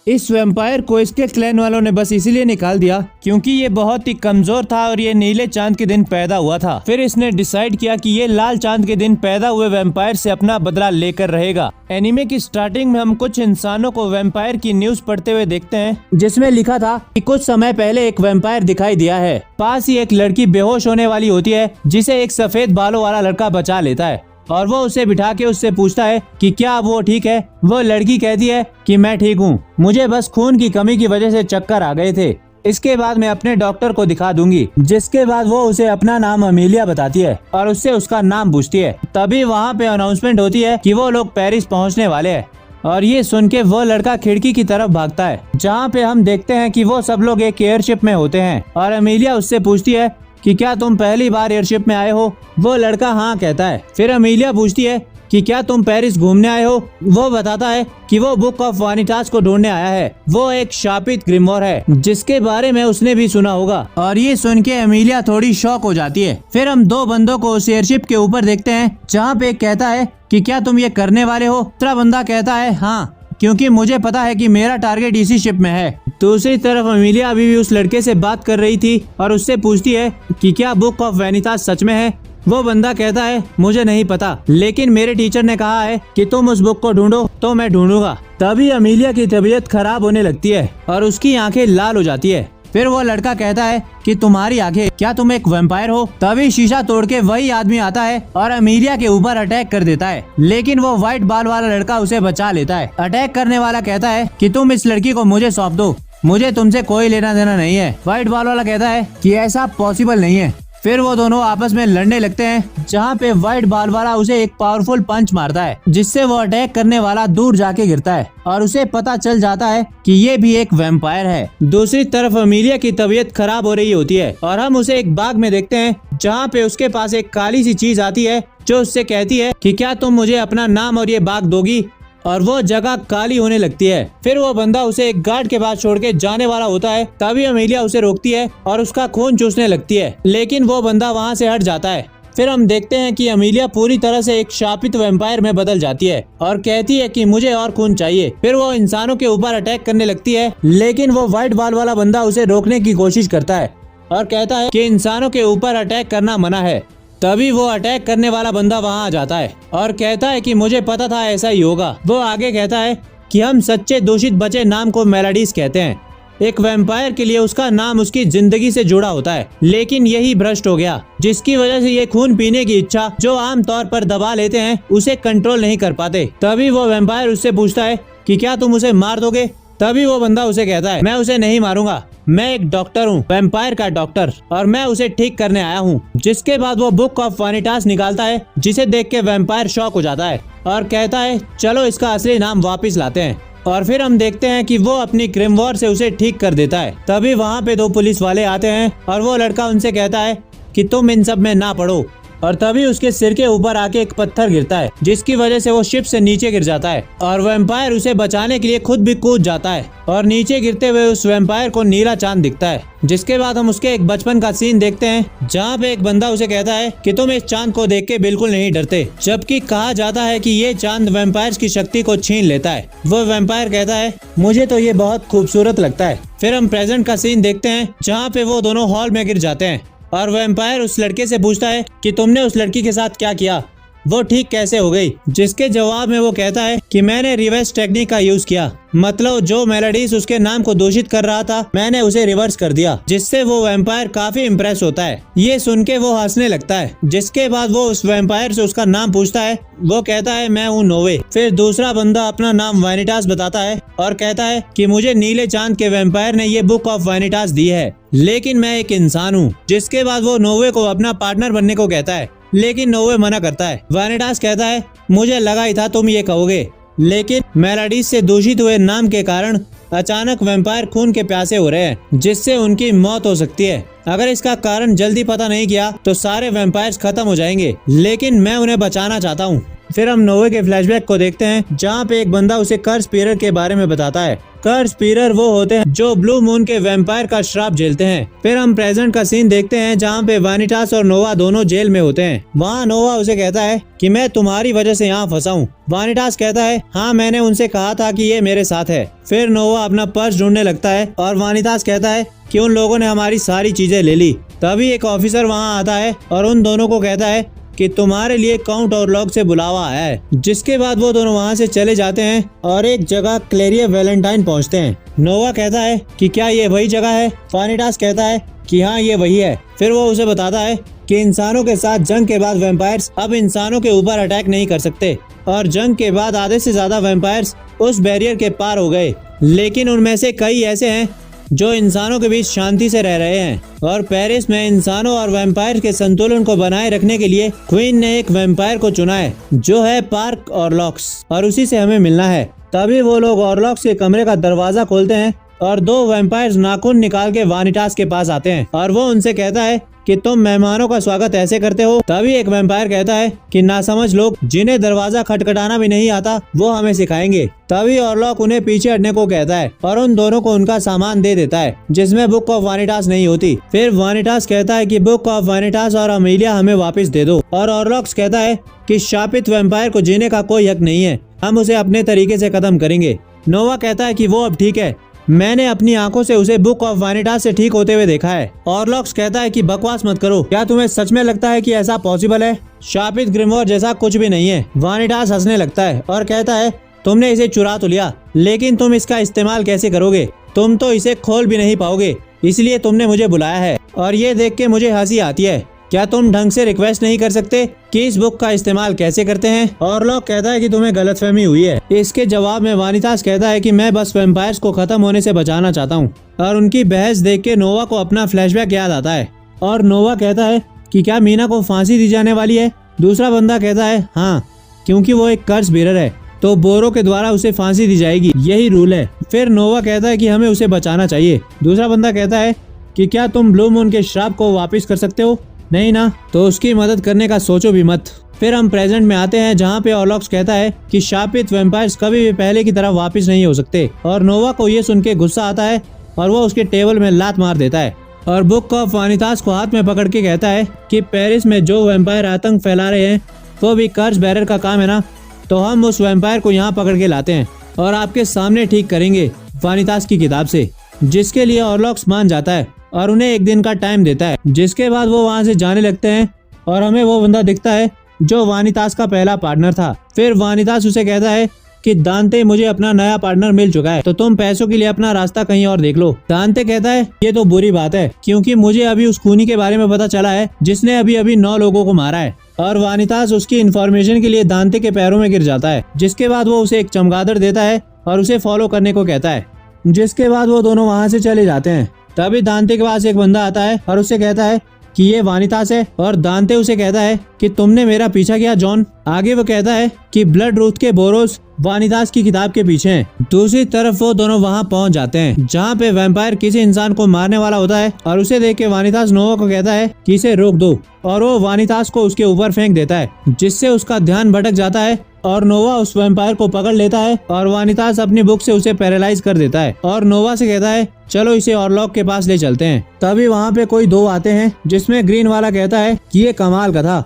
इस वैम्पायर को इसके क्लैन वालों ने बस इसीलिए निकाल दिया क्योंकि ये बहुत ही कमजोर था और ये नीले चांद के दिन पैदा हुआ था। फिर इसने डिसाइड किया कि ये लाल चांद के दिन पैदा हुए वैम्पायर से अपना बदला लेकर रहेगा। एनीमे की स्टार्टिंग में हम कुछ इंसानों को वैम्पायर की न्यूज पढ़ते हुए देखते हैं, जिसमें लिखा था कि कुछ समय पहले एक वैम्पायर दिखाई दिया है। पास ही एक लड़की बेहोश होने वाली होती है, जिसे एक सफेद बालों वाला लड़का बचा लेता है और वो उसे बिठा के उससे पूछता है कि क्या वो ठीक है। वो लड़की कहती है कि मैं ठीक हूँ, मुझे बस खून की कमी की वजह से चक्कर आ गए थे, इसके बाद मैं अपने डॉक्टर को दिखा दूंगी। जिसके बाद वो उसे अपना नाम अमीलिया बताती है और उससे उसका नाम पूछती है। तभी वहाँ पे अनाउंसमेंट होती है कि वो लोग पेरिस पहुँचने वाले हैं और ये सुन के वो लड़का खिड़की की तरफ भागता है, जहाँ पे हम देखते हैं कि वो सब लोग एक एयरशिप में होते हैं और अमीलिया उससे पूछती है कि क्या तुम पहली बार एयरशिप में आए हो। वो लड़का हाँ कहता है। फिर अमीलिया पूछती है कि क्या तुम पेरिस घूमने आए हो। वो बताता है कि वो बुक ऑफ वानिटास को ढूंढने आया है। वो एक शापित ग्रिमोर है जिसके बारे में उसने भी सुना होगा। और ये सुन के अमीलिया थोड़ी शॉक हो जाती है। फिर हम दो बंदों को उस एयरशिप के ऊपर देखते हैं, जहाँ पे एक कहता है कि क्या तुम ये करने वाले हो। दूसरा बंदा कहता है हाँ, क्योंकि मुझे पता है कि मेरा टारगेट इसी शिप में है। दूसरी तरफ अमीलिया अभी भी उस लड़के से बात कर रही थी और उससे पूछती है कि क्या बुक ऑफ वैनिटास सच में है। वो बंदा कहता है मुझे नहीं पता, लेकिन मेरे टीचर ने कहा है कि तुम उस बुक को ढूंढो तो मैं ढूंढूंगा। तभी अमीलिया की तबीयत खराब होने लगती है और उसकी आंखें लाल हो जाती है। फिर वो लड़का कहता है कि तुम्हारी आंखें, क्या तुम एक वैम्पायर हो। तभी शीशा तोड़ के वही आदमी आता है और अमीलिया के ऊपर अटैक कर देता है, लेकिन वो व्हाइट बाल वाला लड़का उसे बचा लेता है। अटैक करने वाला कहता है कि तुम इस लड़की को मुझे सौंप दो, मुझे तुमसे कोई लेना देना नहीं है। व्हाइट बाल वाला कहता है कि ऐसा पॉसिबल नहीं है। फिर वो दोनों आपस में लड़ने लगते हैं, जहाँ पे व्हाइट बाल वाला उसे एक पावरफुल पंच मारता है, जिससे वो अटैक करने वाला दूर जाके गिरता है और उसे पता चल जाता है कि ये भी एक वैम्पायर है। दूसरी तरफ अमीलिया की तबीयत खराब हो रही होती है और हम उसे एक बाग में देखते हैं, जहाँ पे उसके पास एक काली सी चीज आती है जो उससे कहती है कि क्या तुम मुझे अपना नाम और ये बाग दोगी। और वो जगह काली होने लगती है। फिर वो बंदा उसे एक गार्ड के पास छोड़ के जाने वाला होता है, तभी अमीलिया उसे रोकती है और उसका खून चूसने लगती है, लेकिन वो बंदा वहाँ से हट जाता है। फिर हम देखते हैं कि अमीलिया पूरी तरह से एक शापित वैम्पायर में बदल जाती है और कहती है कि मुझे और खून चाहिए। फिर वो इंसानों के ऊपर अटैक करने लगती है, लेकिन वो व्हाइट बाल वाला बंदा उसे रोकने की कोशिश करता है और कहता है कि इंसानों के ऊपर अटैक करना मना है। तभी वो अटैक करने वाला बंदा वहाँ आ जाता है और कहता है कि मुझे पता था ऐसा ही होगा। वो आगे कहता है कि हम सच्चे दूषित बचे नाम को मेलाडीज कहते हैं। एक वैम्पायर के लिए उसका नाम उसकी जिंदगी से जुड़ा होता है, लेकिन यही भ्रष्ट हो गया, जिसकी वजह से ये खून पीने की इच्छा जो आम तौर पर दबा लेते हैं उसे कंट्रोल नहीं कर पाते। तभी वो वैम्पायर उससे पूछता है कि क्या तुम उसे मार दोगे। तभी वो बंदा उसे कहता है मैं उसे नहीं मारूंगा, मैं एक डॉक्टर हूँ, वैम्पायर का डॉक्टर, और मैं उसे ठीक करने आया हूँ। जिसके बाद वो बुक ऑफ वानिटास निकालता है, जिसे देख के वैम्पायर शॉक हो जाता है और कहता है चलो इसका असली नाम वापस लाते हैं। और फिर हम देखते हैं कि वो अपनी ग्रिमवॉर से उसे ठीक कर देता है। तभी वहाँ पे दो पुलिस वाले आते हैं और वो लड़का उनसे कहता है कि तुम इन सब में ना पड़ो। और तभी उसके सिर के ऊपर आके एक पत्थर गिरता है, जिसकी वजह से वो शिप से नीचे गिर जाता है और वैम्पायर उसे बचाने के लिए खुद भी कूद जाता है और नीचे गिरते हुए उस वैम्पायर को नीला चांद दिखता है। जिसके बाद हम उसके एक बचपन का सीन देखते हैं, जहाँ पे एक बंदा उसे कहता है कि तुम इस चांद को देख के बिल्कुल नहीं डरते, जबकि कहा जाता है कि ये चांद वैम्पायर्स की शक्ति को छीन लेता है। वो वैम्पायर कहता है मुझे तो ये बहुत खूबसूरत लगता है। फिर हम प्रेजेंट का सीन देखते हैं, जहाँ पे वो दोनों हॉल में गिर जाते हैं और वैम्पायर उस लड़के से पूछता है कि तुमने उस लड़की के साथ क्या किया, वो ठीक कैसे हो गई। जिसके जवाब में वो कहता है कि मैंने रिवर्स टेक्निक का यूज किया, मतलब जो मेलोडीज उसके नाम को दूषित कर रहा था मैंने उसे रिवर्स कर दिया, जिससे वो वैम्पायर काफी इम्प्रेस होता है। ये सुन के वो हंसने लगता है। जिसके बाद वो उस वैम्पायर से उसका नाम पूछता है। वो कहता है मैं हूँ नोवे। फिर दूसरा बंदा अपना नाम वैनिटास बताता है और कहता है कि मुझे नीले चांद के वैम्पायर ने ये बुक ऑफ वैनिटास दी है, लेकिन मैं एक इंसान हूँ। जिसके बाद वो नोवे को अपना पार्टनर बनने को कहता है, लेकिन नोवे मना करता है। वैनिटास कहता है मुझे लगा ही था तुम ये कहोगे, लेकिन मेलोडीज से दूषित हुए नाम के कारण अचानक वैम्पायर खून के प्यासे हो रहे हैं, जिससे उनकी मौत हो सकती है। अगर इसका कारण जल्दी पता नहीं किया तो सारे वैम्पायर्स खत्म हो जाएंगे, लेकिन मैं उन्हें बचाना चाहता हूँ। फिर हम नोवा के फ्लैशबैक को देखते हैं जहाँ पे एक बंदा उसे कर्स पीरर के बारे में बताता है। कर्स पीरर वो होते हैं जो ब्लू मून के वैम्पायर का श्राप झेलते हैं। फिर हम प्रेजेंट का सीन देखते हैं जहाँ पे वानिटास और नोवा दोनों जेल में होते हैं। वहाँ नोवा उसे कहता है कि मैं तुम्हारी वजह से यहाँ फंसा हूँ। वानिटास कहता है हाँ मैंने उनसे कहा था कि ये मेरे साथ है। फिर नोवा अपना पर्स ढूंढने लगता है और वानिटास कहता है कि उन लोगों ने हमारी सारी चीजें ले ली। तभी एक ऑफिसर वहाँ आता है और उन दोनों को कहता है कि तुम्हारे लिए काउंट और लॉग से बुलावा है। जिसके बाद वो दोनों वहाँ से चले जाते हैं और एक जगह क्लेरिया वैलेंटाइन पहुँचते हैं। नोवा कहता है कि क्या ये वही जगह है? वानिटास कहता है कि हाँ ये वही है। फिर वो उसे बताता है कि इंसानों के साथ जंग के बाद वैम्पायर्स अब इंसानों के ऊपर अटैक नहीं कर सकते और जंग के बाद आधे से ज्यादा वैम्पायर्स उस बैरियर के पार हो गए, लेकिन उनमें से कई ऐसे हैं जो इंसानों के बीच शांति से रह रहे हैं। और पेरिस में इंसानों और वैम्पायर के संतुलन को बनाए रखने के लिए क्वीन ने एक वैम्पायर को चुना है जो है पार्क ऑरलॉक्स, और उसी से हमें मिलना है। तभी वो लोग ऑरलॉक्स के कमरे का दरवाजा खोलते हैं और दो वैम्पायर्स नाखून निकाल के वानिटास के पास आते हैं और वो उनसे कहता है कि तुम मेहमानों का स्वागत ऐसे करते हो। तभी एक वैम्पायर कहता है कि नासमझ लोग जिन्हें दरवाजा खटखटाना भी नहीं आता वो हमें सिखाएंगे। तभी ऑरलॉक उन्हें पीछे हटने को कहता है और उन दोनों को उनका सामान दे देता है जिसमें बुक ऑफ वानिटास नहीं होती। फिर वानिटास कहता है कि बुक ऑफ वानिटास और अमीलिया हमें वापस दे दो, और ऑरलॉक्स कहता है कि शापित वैम्पायर को जीने का कोई हक नहीं है, हम उसे अपने तरीके से खत्म करेंगे। नोवा कहता है कि वो अब ठीक है, मैंने अपनी आंखों से उसे बुक ऑफ वानिटास से ठीक होते हुए देखा है। ऑरलॉक्स कहता है कि बकवास मत करो, क्या तुम्हें सच में लगता है कि ऐसा पॉसिबल है? शापित ग्रिमोर जैसा कुछ भी नहीं है। वानिटास हंसने लगता है और कहता है तुमने इसे चुरा तो लिया, लेकिन तुम इसका इस्तेमाल कैसे करोगे? तुम तो इसे खोल भी नहीं पाओगे, इसलिए तुमने मुझे बुलाया है। और ये देख के मुझे हंसी आती है, क्या तुम ढंग से रिक्वेस्ट नहीं कर सकते कि इस बुक का इस्तेमाल कैसे करते हैं? ऑरलॉक कहता है कि तुम्हें गलतफहमी हुई है। इसके जवाब में वानिटास कहता है कि मैं बस वैम्पायर्स को खत्म होने से बचाना चाहता हूँ। और उनकी बहस देख के नोवा को अपना फ्लैशबैक याद आता है और नोवा कहता है कि क्या मीना को फांसी दी जाने वाली है? दूसरा बंदा कहता है हाँ, क्योंकि वो एक कर्स बीरर है तो बोरो के द्वारा उसे फांसी दी जाएगी, यही रूल है। फिर नोवा कहता है कि हमें उसे बचाना चाहिए। दूसरा बंदा कहता है कि क्या तुम ब्लू मून के श्राप को वापस कर सकते हो? नहीं ना, तो उसकी मदद करने का सोचो भी मत। फिर हम प्रेजेंट में आते हैं जहाँ पे ऑरलॉक्स कहता है कि शापित वैम्पायर्स कभी भी पहले की तरह वापस नहीं हो सकते, और नोवा को ये सुन के गुस्सा आता है और वो उसके टेबल में लात मार देता है और बुक ऑफ वानिटास को हाथ में पकड़ के कहता है कि पेरिस में जो वैम्पायर आतंक फैला रहे हैं वो भी कर्स बैरर का काम है ना, तो हम उस वैम्पायर को यहाँ पकड़ के लाते हैं और आपके सामने ठीक करेंगे वानिटास की किताब से। जिसके लिए ऑरलॉक्स मान जाता है और उन्हें एक दिन का टाइम देता है। जिसके बाद वो वहाँ से जाने लगते हैं और हमें वो बंदा दिखता है जो वानिटास का पहला पार्टनर था। फिर वानिटास उसे कहता है कि दांते मुझे अपना नया पार्टनर मिल चुका है, तो तुम पैसों के लिए अपना रास्ता कहीं और देख लो। दांते कहता है ये तो बुरी बात है, क्योंकि मुझे अभी उस खूनी के बारे में पता चला है जिसने अभी अभी 9 लोगों को मारा है। और वानिटास उसकी इन्फॉर्मेशन के लिए दांते के पैरों में गिर जाता है। जिसके बाद वो उसे एक चमगादड़ देता है और उसे फॉलो करने को कहता है। जिसके बाद वो दोनों वहाँ से चले जाते हैं। तभी दांते के पास एक बंदा आता है और उससे कहता है कि ये वानिटास है, और दांते उसे कहता है कि तुमने मेरा पीछा किया जॉन। आगे वो कहता है कि ब्लड रूथ के बोरोस वानिटास की किताब के पीछे हैं। दूसरी तरफ वो दोनों वहाँ पहुँच जाते हैं जहाँ पे वैम्पायर किसी इंसान को मारने वाला होता है, और उसे देख के वानिटास नोवा को कहता है कि इसे रोक दो, और वो वानिटास को उसके ऊपर फेंक देता है, जिससे उसका ध्यान भटक जाता है और नोवा उस वैम्पायर को पकड़ लेता है और वानिटास अपनी बुक से उसे पैरालाइज कर देता है और नोवा से कहता है चलो इसे ऑरलॉक के पास ले चलते हैं। तभी वहाँ पे कोई दो आते हैं जिसमें ग्रीन वाला कहता है कि ये कमाल का था,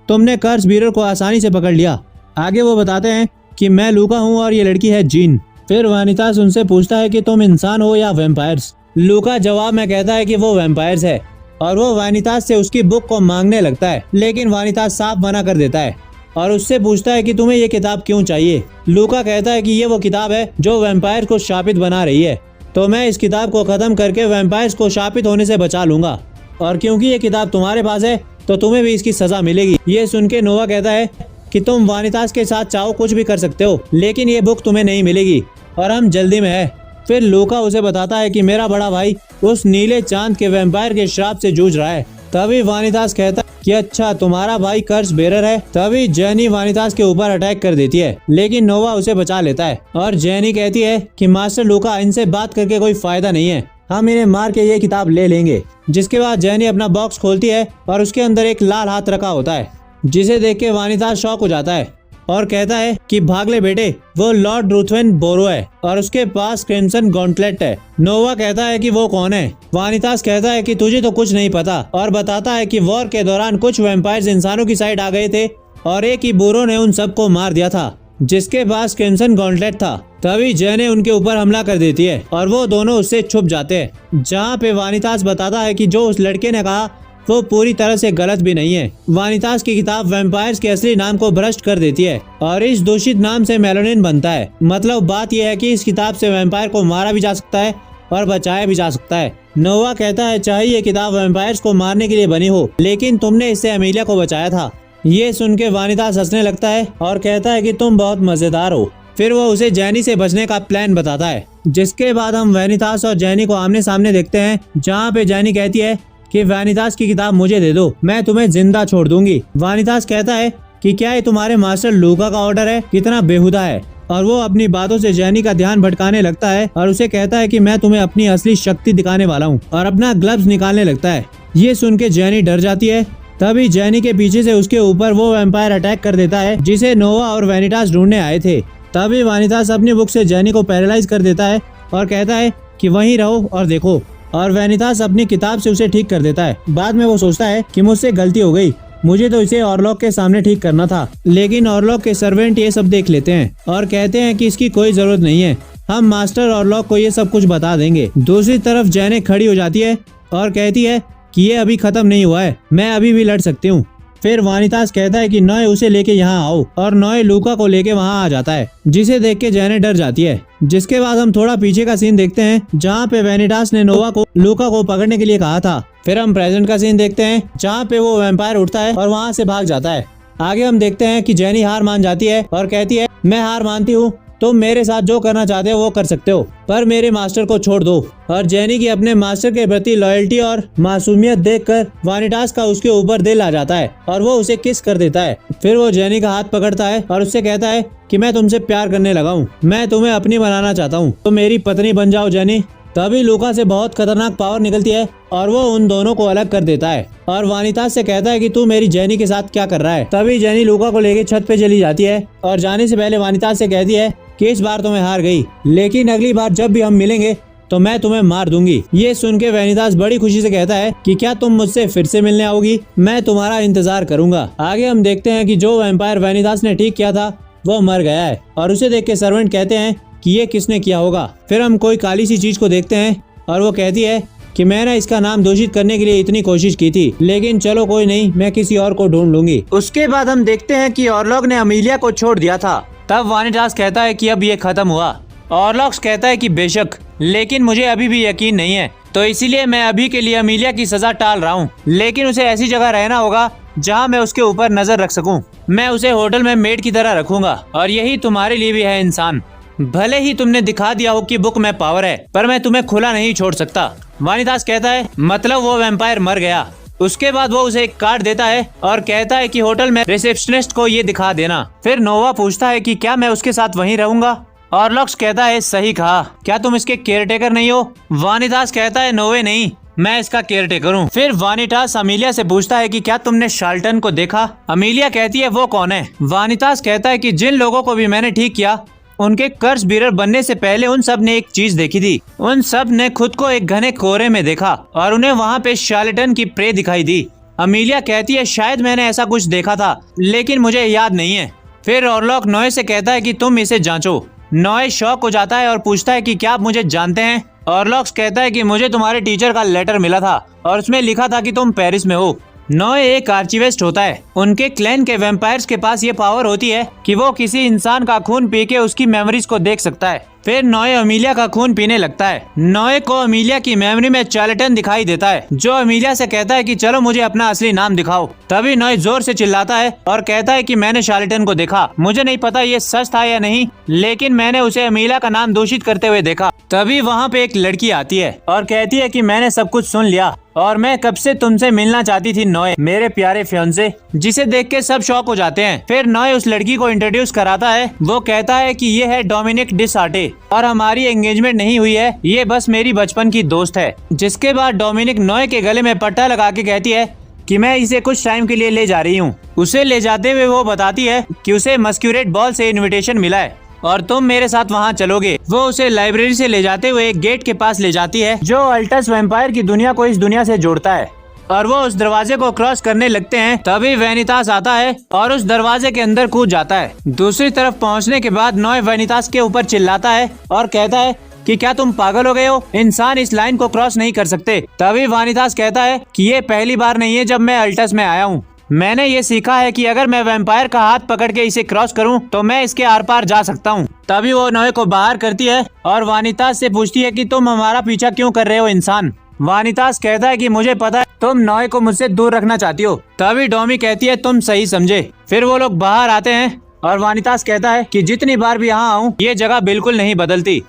तुमने कर्स बीरर को आसानी से पकड़ लिया। आगे वो बताते हैं कि मैं लूका हूँ और ये लड़की है जीन। फिर वानिटास उनसे पूछता है कि तुम इंसान हो या वैम्पायर्स। लूका जवाब में कहता है कि वो वैम्पायर्स है और वो वानिटास से उसकी बुक को मांगने लगता है, लेकिन वानिटास साफ मना कर देता है और उससे पूछता है कि तुम्हें ये किताब क्यों चाहिए। लूका कहता है कि ये वो किताब है जो वैम्पायर को शापित बना रही है, तो मैं इस किताब को खत्म करके वैम्पायर्स को शापित होने से बचा लूंगा, और क्योंकि ये किताब तुम्हारे पास है तो तुम्हें भी इसकी सजा मिलेगी। ये सुन के नोवा कहता है कि तुम वानिटास के साथ चाहो कुछ भी कर सकते हो, लेकिन ये बुक तुम्हें नहीं मिलेगी और हम जल्दी में है। फिर लूका उसे बताता है कि मेरा बड़ा भाई उस नीले चांद के वैम्पायर के श्राप से जूझ रहा है। तभी वानिटास कहता है कि अच्छा तुम्हारा भाई कर्स बेरर है। तभी जेनी वानिटास के ऊपर अटैक कर देती है, लेकिन नोवा उसे बचा लेता है और जेनी कहती है कि मास्टर लूका, इनसे बात करके कोई फायदा नहीं है, हम इन्हें मार के ये किताब ले लेंगे। जिसके बाद जेनी अपना बॉक्स खोलती है और उसके अंदर एक लाल हाथ रखा होता है, जिसे देख के वानिटास शॉक हो जाता है और कहता है कि भाग ले बेटे, वो लॉर्ड रुथवेन बोरो है और उसके पास क्रिम्सन गॉन्टलेट है। नोवा कहता है कि वो कौन है। वानितास कहता है कि तुझे तो कुछ नहीं पता और बताता है कि वॉर के दौरान कुछ वैम्पायर्स इंसानों की साइड आ गए थे और एक ही बोरो ने उन सबको मार दिया था जिसके पास क्रिम्सन गॉन्टलेट था। तभी जेने उनके ऊपर हमला कर देती है और वो दोनों उससे छुप जाते हैं, जहाँ पे वानितास बताता है कि जो उस लड़के ने कहा वो पूरी तरह से गलत भी नहीं है। वानितास की किताब वैम्पायर्स के असली नाम को भ्रष्ट कर देती है और इस दूषित नाम से मेलानिन बनता है। मतलब बात यह है कि इस किताब से वैम्पायर को मारा भी जा सकता है और बचाया भी जा सकता है। नोवा कहता है चाहे ये किताब वैम्पायर्स को मारने के लिए बनी हो, लेकिन तुमने इससे अमीलिया को बचाया था। ये सुन के वानितास हंसने लगता है और कहता है कि तुम बहुत मजेदार हो। फिर वो उसे जैनी से बचने का प्लान बताता है, जिसके बाद हम वैनितास और जैनी को आमने सामने देखते हैं, जहाँ पे जैनी कहती है कि वैनितास की किताब मुझे दे दो, मैं तुम्हें जिंदा छोड़ दूंगी। वानितास कहता है कि क्या ये तुम्हारे मास्टर लूका का ऑर्डर है, कितना बेहुदा है। और वो अपनी बातों से जैनी का ध्यान भटकाने लगता है और उसे कहता है कि मैं तुम्हें अपनी असली शक्ति दिखाने वाला हूँ, और अपना ग्लव्स निकालने लगता है। ये सुन के जैनी डर जाती है। तभी जैनी के पीछे से उसके ऊपर वो वैम्पायर अटैक कर देता है जिसे नोवा और वैनितास ढूंढने आए थे। तभी वानितास अपनी बुक से जैनी को पैरालाइज कर देता है और कहता है कि वहीं रहो और देखो, और वैनितास अपनी किताब से उसे ठीक कर देता है। बाद में वो सोचता है कि मुझसे गलती हो गई, मुझे तो इसे ऑरलॉक के सामने ठीक करना था। लेकिन ऑरलॉक के सर्वेंट ये सब देख लेते हैं और कहते हैं कि इसकी कोई जरूरत नहीं है, हम मास्टर ऑरलॉक को ये सब कुछ बता देंगे। दूसरी तरफ जैने खड़ी हो जाती है और कहती है कि ये अभी खत्म नहीं हुआ है, मैं अभी भी लड़ सकती हूँ। फिर वानितास कहता है कि नॉय उसे लेके यहाँ आओ, और नॉय लूका को लेके वहाँ आ जाता है, जिसे देख के जैने डर जाती है। जिसके बाद हम थोड़ा पीछे का सीन देखते हैं, जहाँ पे वैनितास ने नोवा को लूका को पकड़ने के लिए कहा था। फिर हम प्रेजेंट का सीन देखते हैं, जहाँ पे वो वैम्पायर उठता है और वहाँ से भाग जाता है। आगे हम देखते हैं कि जैनी हार मान जाती है और कहती है मैं हार मानती हूँ, तुम मेरे साथ जो करना चाहते हो वो कर सकते हो, पर मेरे मास्टर को छोड़ दो। और जैनी की अपने मास्टर के प्रति लॉयल्टी और मासूमियत देखकर वानितास का उसके ऊपर दिल आ जाता है और वो उसे किस कर देता है। फिर वो जैनी का हाथ पकड़ता है और उससे कहता है कि मैं तुमसे प्यार करने लगा हूँ, मैं तुम्हें अपनी बनाना चाहता हूँ, तो मेरी पत्नी बन जाओ जैनी। तभी लूका से बहुत खतरनाक पावर निकलती है और वो उन दोनों को अलग कर देता है और वानितास से कहता है कि तू मेरी जैनी के साथ क्या कर रहा है। तभी जैनी लूका को लेके छत पे चली जाती है और जाने से पहले वानितास से कहती है कि इस बार तो मैं हार गई, लेकिन अगली बार जब भी हम मिलेंगे तो मैं तुम्हें मार दूंगी। ये सुन के वैनितास बड़ी खुशी से कहता है कि क्या तुम मुझसे फिर से मिलने आओगी, मैं तुम्हारा इंतजार करूंगा। आगे हम देखते हैं कि जो वैम्पायर वैनितास ने ठीक किया था वो मर गया है और उसे देख के सर्वेंट कहते हैं कि ये किसने किया होगा। फिर हम कोई काली सी चीज को देखते हैं और वो कहती है कि मैंने इसका नाम दूषित करने के लिए इतनी कोशिश की थी, लेकिन चलो कोई नहीं, मैं किसी और को ढूंढ लूंगी। उसके बाद हम देखते हैं कि ऑरलॉक ने अमीलिया को छोड़ दिया था। तब वानितास कहता है कि अब ये खत्म हुआ। ऑरलॉक्स कहता है कि बेशक, लेकिन मुझे अभी भी यकीन नहीं है, तो इसीलिए मैं अभी के लिए अमीलिया की सजा टाल रहा हूँ, लेकिन उसे ऐसी जगह रहना होगा जहाँ मैं उसके ऊपर नजर रख सकूँ। मैं उसे होटल में मेड की तरह रखूंगा और यही तुम्हारे लिए भी है इंसान। भले ही तुमने दिखा दिया हो कि बुक में पावर है, पर मैं तुम्हें खुला नहीं छोड़ सकता। वानितास कहता है मतलब वो वैम्पायर मर गया। उसके बाद वो उसे एक कार्ड देता है और कहता है कि होटल में रिसेप्शनिस्ट को ये दिखा देना। फिर नोवा पूछता है कि क्या मैं उसके साथ वहीं रहूंगा। ऑरलॉक्स कहता है सही कहा, क्या तुम इसके केयरटेकर नहीं हो। वानितास कहता है नोवे नहीं, मैं इसका केयरटेकर हूँ। फिर वानितास अमीलिया से पूछता है कि क्या तुमने शाल्टन को देखा। अमीलिया कहती है वो कौन है। वानितास कहता है कि जिन लोगों को भी मैंने ठीक किया उनके कर्ज बीरर बनने से पहले उन सब ने एक चीज देखी थी। उन सब ने खुद को एक घने कोहरे में देखा और उन्हें वहाँ पे शार्लटन की प्रे दिखाई दी। अमीलिया कहती है शायद मैंने ऐसा कुछ देखा था, लेकिन मुझे याद नहीं है। फिर ऑरलॉक नॉय से कहता है कि तुम इसे जांचो। नॉय शॉक हो जाता है और पूछता है कि क्या आप मुझे जानते हैं। ऑरलॉक्स कहता है कि मुझे तुम्हारे टीचर का लेटर मिला था और उसमें लिखा था कि तुम पेरिस में हो। नॉय एक आर्चिविस्ट होता है। उनके क्लैन के वैम्पायर्स के पास ये पावर होती है कि वो किसी इंसान का खून पी के उसकी मेमोरीज को देख सकता है। फिर नॉय अमीलिया का खून पीने लगता है। नॉय को अमीलिया की मेमोरी में चार्लटन दिखाई देता है, जो अमीलिया से कहता है कि चलो मुझे अपना असली नाम दिखाओ। तभी नॉय जोर से चिल्लाता है और कहता है कि मैंने चार्लटन को देखा, मुझे नहीं पता ये सच था या नहीं, लेकिन मैंने उसे अमीलिया का नाम दूषित करते हुए देखा। तभी वहाँ पे एक लड़की आती है और कहती है कि मैंने सब कुछ सुन लिया और मैं कब से तुमसे मिलना चाहती थी नॉय, मेरे प्यारे फियांसे। जिसे देख के सब शॉक हो जाते हैं। फिर नॉय उस लड़की को इंट्रोड्यूस कराता है। वो कहता है कि ये है डोमिनिक डिसार्टे और हमारी एंगेजमेंट नहीं हुई है, ये बस मेरी बचपन की दोस्त है। जिसके बाद डोमिनिक नॉय के गले में पट्टा लगा के कहती है कि मैं इसे कुछ टाइम के लिए ले जा रही हूँ। उसे ले जाते हुए वो बताती है कि उसे मस्क्यूरेट बॉल से इनविटेशन मिला है और तुम मेरे साथ वहाँ चलोगे। वो उसे लाइब्रेरी से ले जाते हुए एक गेट के पास ले जाती है जो अल्टस वैम्पायर की दुनिया को इस दुनिया से जोड़ता है और वो उस दरवाजे को क्रॉस करने लगते हैं। तभी वैनितास आता है और उस दरवाजे के अंदर कूद जाता है। दूसरी तरफ पहुंचने के बाद नॉय वैनितास के ऊपर चिल्लाता है और कहता है कि क्या तुम पागल हो गए हो, इंसान इस लाइन को क्रॉस नहीं कर सकते। तभी वैनितास कहता है कि ये पहली बार नहीं है जब मैं अल्टस में आया हूँ। मैंने ये सीखा है कि अगर मैं वैम्पायर का हाथ पकड़ के इसे क्रॉस करूं तो मैं इसके आर पार जा सकता हूं। तभी वो नॉय को बाहर करती है और वैनितास से पूछती है कि तुम हमारा पीछा क्यों कर रहे हो इंसान। वैनितास कहता है कि मुझे पता है तुम नॉय को मुझसे दूर रखना चाहती हो। तभी डॉमी कहती है तुम सही समझे। फिर वो लोग बाहर आते हैं और वैनितास कहता है कि जितनी बार भी यहाँ आऊँ ये जगह बिल्कुल नहीं बदलती।